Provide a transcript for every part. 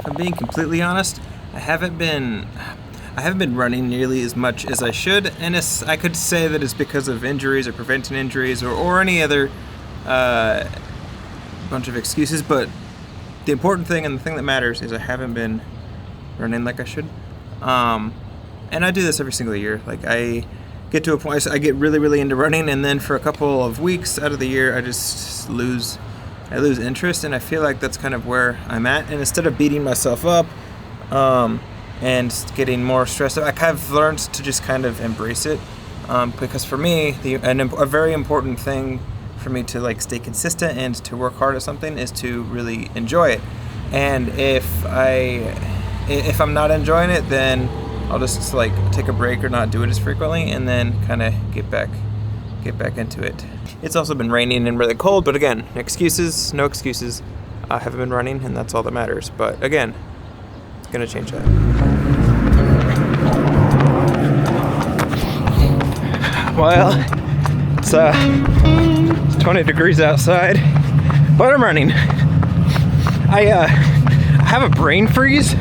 If I'm being completely honest, I haven't been running nearly as much as I should, and I could say that it's because of injuries or preventing injuries or any other bunch of excuses. But the important thing and the thing that matters is I haven't been running like I should. And I do this every single year. Like, I get to a point, I get really, really into running, and then for a couple of weeks out of the year, I just lose interest, and I feel like that's kind of where I'm at. And instead of beating myself up and getting more stressed out, I kind of learned to just kind of embrace it, because for me, a very important thing for me to like stay consistent and to work hard at something is to really enjoy it. And if I'm not enjoying it, then I'll just like take a break or not do it as frequently, and then kind of get back into it. It's also been raining and really cold, but again, no excuses. I haven't been running, and that's all that matters. But again, it's gonna change that. Well, it's 20 degrees outside, but I'm running. I have a brain freeze.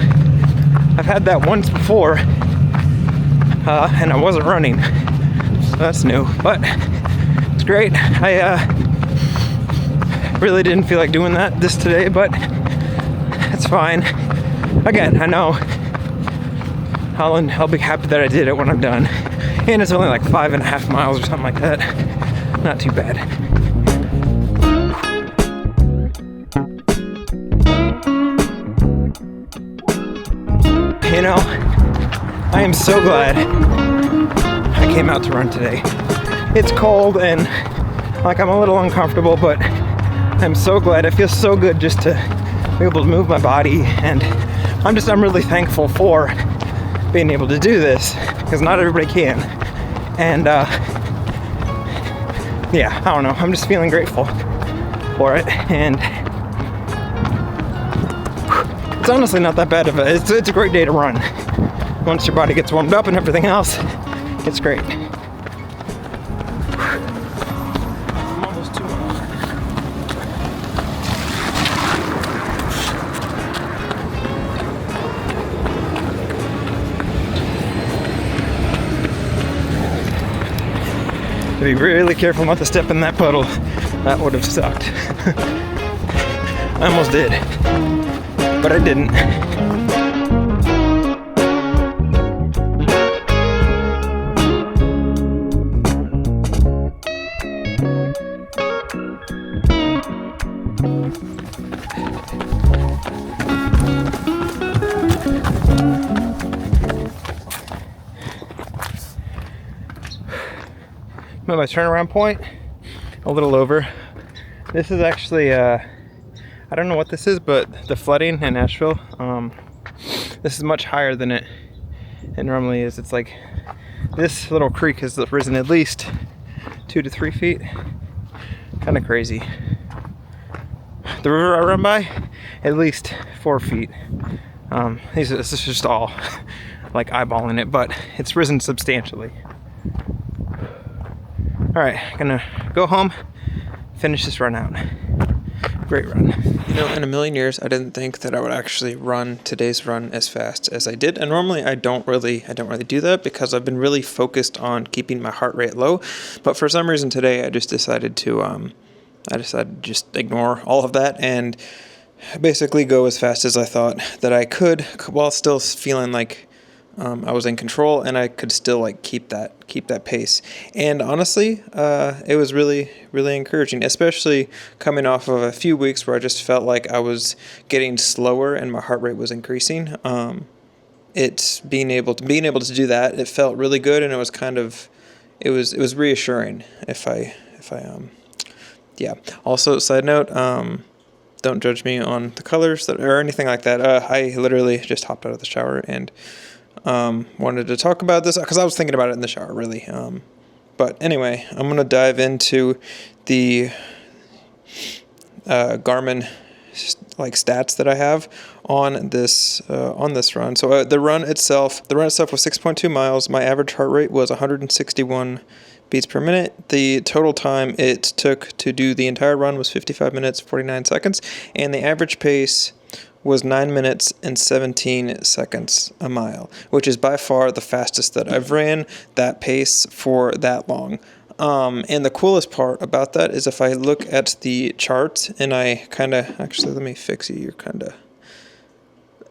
I've had that once before, and I wasn't running, so that's new, but it's great. I really didn't feel like doing this today, but it's fine. Again, I know I'll be happy that I did it when I'm done, and it's only like 5.5 miles or something like that. Not too bad. You know, I am so glad I came out to run today. It's cold and like I'm a little uncomfortable, but I'm so glad. It feels so good just to be able to move my body, and I'm really thankful for being able to do this, because not everybody can. And yeah, I don't know, I'm just feeling grateful for it, and it's honestly not that bad of it's a great day to run. Once your body gets warmed up and everything else, it's great. I'm almost 2 miles. Be really careful not to step in that puddle. That would have sucked. I almost did, but I didn't. At my turnaround point, a little over. This is actually I don't know what this is, but the flooding in Nashville, this is much higher than it normally is. It's like this little creek has risen at least 2 to 3 feet. Kind of crazy. The river I run by, at least 4 feet. This is just all like eyeballing it, but it's risen substantially. All right, gonna go home, finish this run out. Great run. You know, in a million years, I didn't think that I would actually run today's run as fast as I did. And normally I don't really do that, because I've been really focused on keeping my heart rate low. But for some reason today, I just decided to just ignore all of that and basically go as fast as I thought that I could, while still feeling like I was in control, and I could still like keep that pace. And honestly, it was really, really encouraging, especially coming off of a few weeks where I just felt like I was getting slower and my heart rate was increasing. It's being able to do that. It felt really good, and it was it was reassuring. Yeah. Also, side note, don't judge me on the colors or anything like that. I literally just hopped out of the shower and wanted to talk about this because I was thinking about it in the shower, really. But anyway, I'm going to dive into the Garmin like stats that I have on this run. So the run itself was 6.2 miles. My average heart rate was 161 beats per minute. The total time it took to do the entire run was 55 minutes, 49 seconds. And the average pace was 9 minutes and 17 seconds a mile, which is by far the fastest that I've ran that pace for that long. And the coolest part about that is if I look at the chart and I kind of, actually, let me fix you. You're kind of,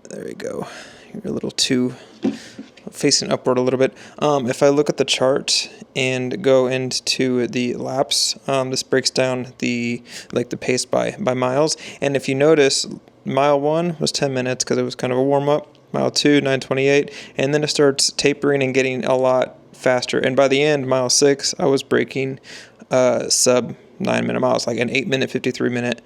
there we go. You're a little too facing upward a little bit. If I look at the chart and go into the laps, this breaks down the pace by miles. And if you notice, mile 1 was 10 minutes because it was kind of a warm up. Mile 2, 9:28, and then it starts tapering and getting a lot faster. And by the end, mile 6, I was breaking sub 9-minute miles, like an 8-minute, 53-minute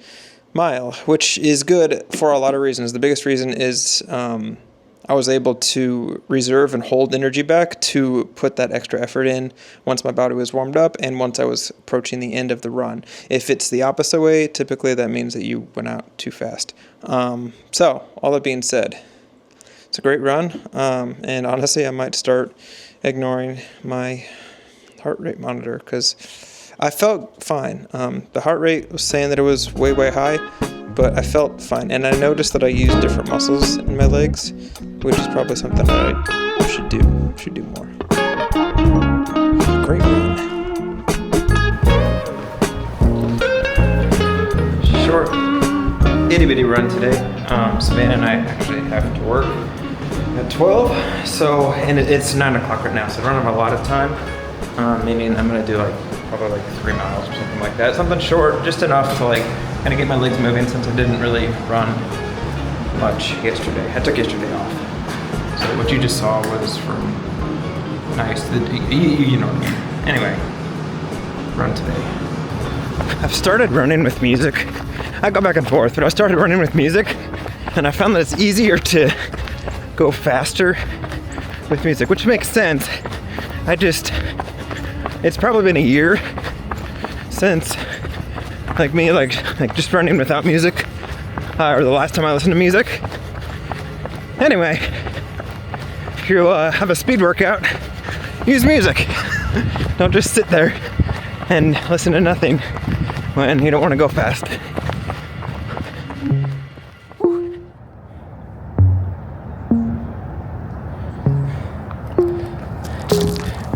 mile, which is good for a lot of reasons. The biggest reason is I was able to reserve and hold energy back to put that extra effort in once my body was warmed up and once I was approaching the end of the run. If it's the opposite way, typically that means that you went out too fast. So, all that being said, it's a great run, and honestly, I might start ignoring my heart rate monitor because I felt fine. The heart rate was saying that it was way, way high, but I felt fine. And I noticed that I used different muscles in my legs, which is probably something that I should do more. Great run. Short, itty-bitty run today. Savannah and I actually have to work at 12, and it's 9 o'clock right now, so I don't have a lot of time, meaning I'm gonna do probably 3 miles or something like that. Something short, just enough to kind of get my legs moving since I didn't really run much yesterday. I took yesterday off. So what you just saw was from you know what I mean. Anyway, run today. I've started running with music. I go back and forth, but I started running with music, and I found that it's easier to go faster with music, which makes sense. It's probably been a year since me just running without music, or the last time I listened to music. Anyway, if you have a speed workout, use music. Don't just sit there and listen to nothing when you don't want to go fast.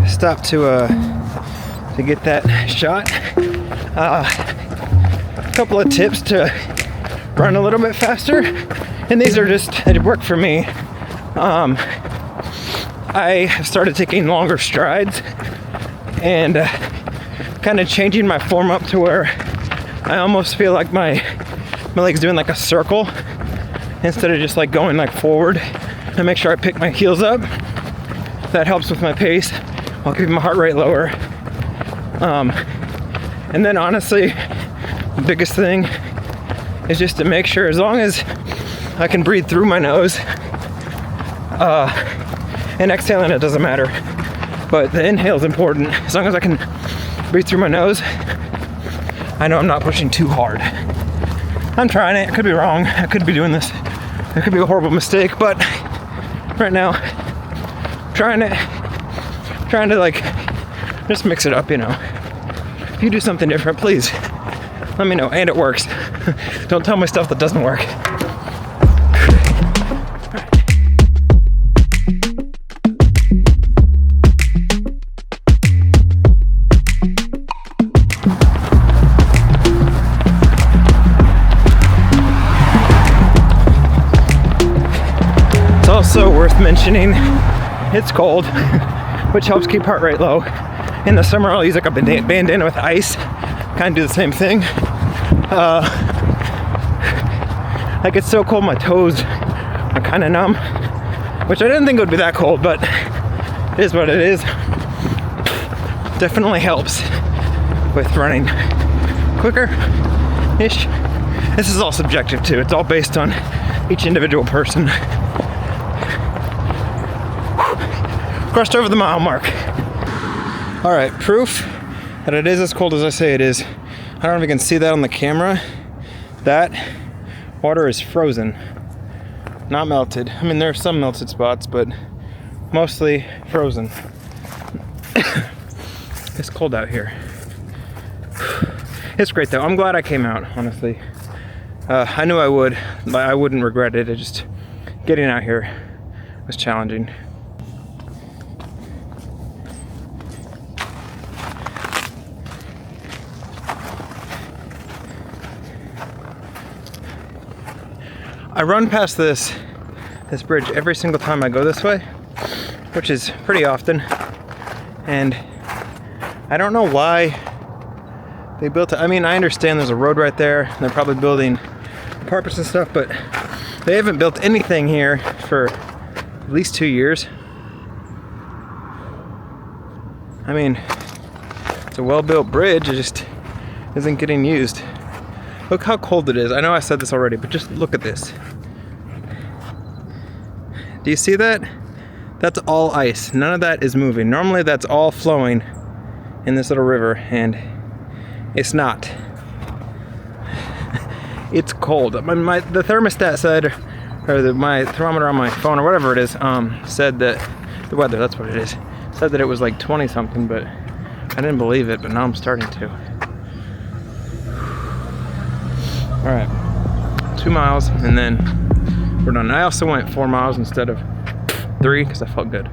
Stop to get that shot. A couple of tips to run a little bit faster, and these are it work for me. I have started taking longer strides and kind of changing my form up to where I almost feel like my leg's doing a circle instead of just going forward. I make sure I pick my heels up. That helps with my pace while keeping my heart rate lower. And then honestly, the biggest thing is just to make sure, as long as I can breathe through my nose, and exhaling, it doesn't matter, but the inhale is important. As long as I can breathe through my nose, I know I'm not pushing too hard. I'm trying it. I could be wrong. I could be doing this. It could be a horrible mistake, but right now, trying to just mix it up, If you do something different, please let me know. And it works. Don't tell me stuff that doesn't work. It's also worth mentioning, it's cold, which helps keep heart rate low. In the summer, I'll use a bandana with ice, kind of do the same thing. It's so cold, my toes are kind of numb, which I didn't think it would be that cold, but it is what it is. Definitely helps with running quicker-ish. This is all subjective too. It's all based on each individual person. Crossed over the mile mark. All right, proof that it is as cold as I say it is. I don't know if you can see that on the camera. That water is frozen, not melted. I mean, there are some melted spots, but mostly frozen. It's cold out here. It's great though. I'm glad I came out, honestly. I knew I would, but I wouldn't regret it. It just, getting out here was challenging. I run past this bridge every single time I go this way, which is pretty often, and I don't know why they built it. I mean, I understand there's a road right there, and they're probably building apartments and stuff, but they haven't built anything here for at least 2 years. I mean, it's a well-built bridge, it just isn't getting used. Look how cold it is. I know I said this already, but just look at this. Do you see that? That's all ice. None of that is moving. Normally that's all flowing in this little river, and it's not. It's cold. The thermostat said, or my thermometer on my phone or whatever it is, said that the weather, that's what it is, said that it was like 20 something, but I didn't believe it, but now I'm starting to. All right, 2 miles and then we're done. I also went 4 miles instead of 3 because I felt good.